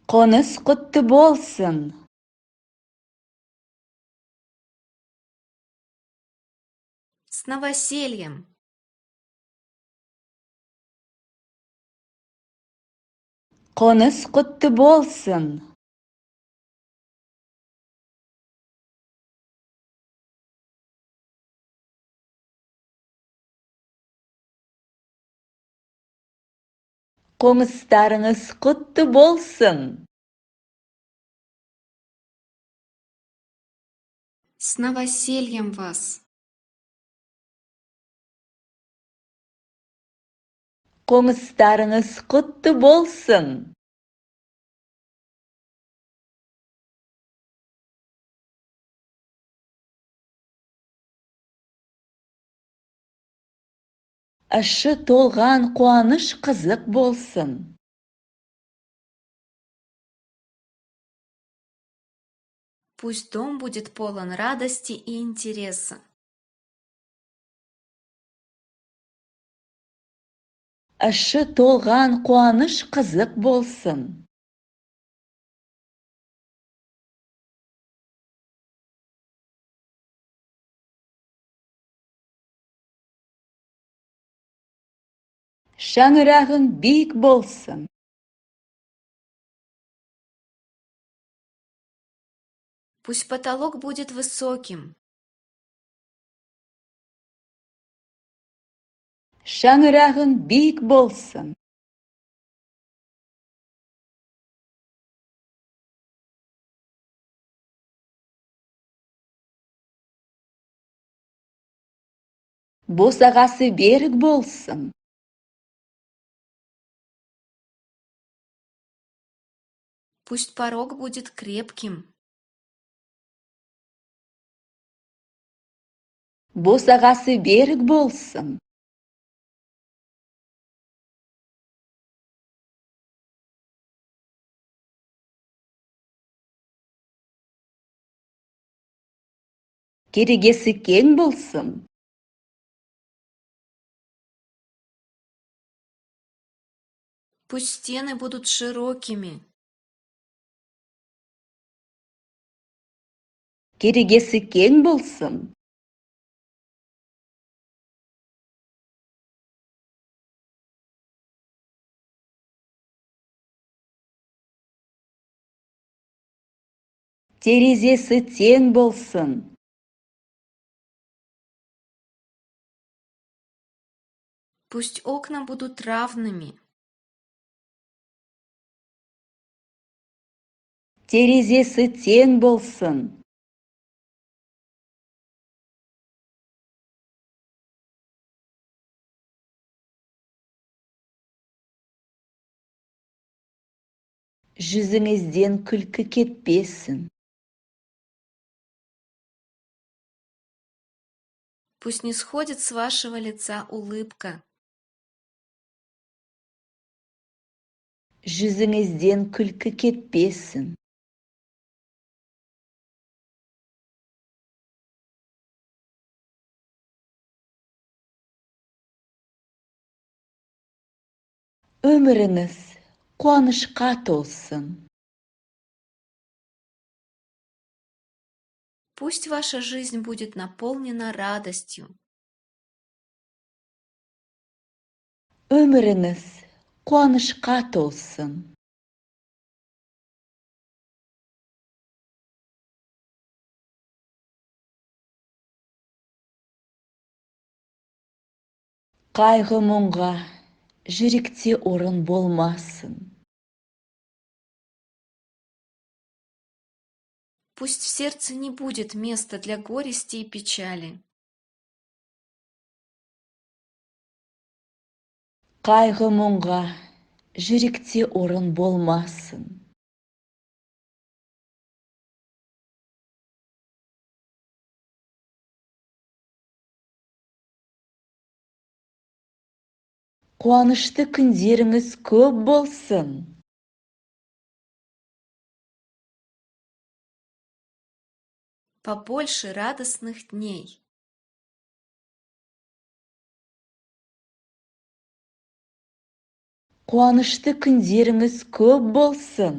Қоныс құтты болсын. С новосельем! Қоныс құтты болсын. Қоныстарыңыз құтты болсын. С новосельем вас! Қоныстарыңыз құтты болсын. Ашы толған қуаныш қызық болсын. Пусть дом будет полон радости и интереса. Ашы толған қуаныш қызық болсын. Шаңырағың биік болсын. Пусть потолок будет высоким. Шаңырағың биік болсын. Босағасы берік болсын. Пусть порог будет крепким. Босағасы берік болсын. Керегесі кең болсын. Пусть стены будут широкими. Керегесі кең болсын. Терезесі тең болсын. Пусть окна будут равными. Терезесі тең болсын. Жүзіңізден күлкі кетпесін. Пусть не сходит с вашего лица улыбка. Жүзіңізден күлкі кетпесін. Өміріңіз қуанышқа толсын. Пусть ваша жизнь будет наполнена радостью. Өміріңіз қуанышқа толсын. Қайғы мұңға жүректе орын болмасын. Пусть в сердце не будет места для горести и печали. Қайғы мұңға жүректе орын болмасын. Қуанышты күндеріңіз көп болсын. Побольше радостных дней. Қуанышты күндеріңіз көп болсын.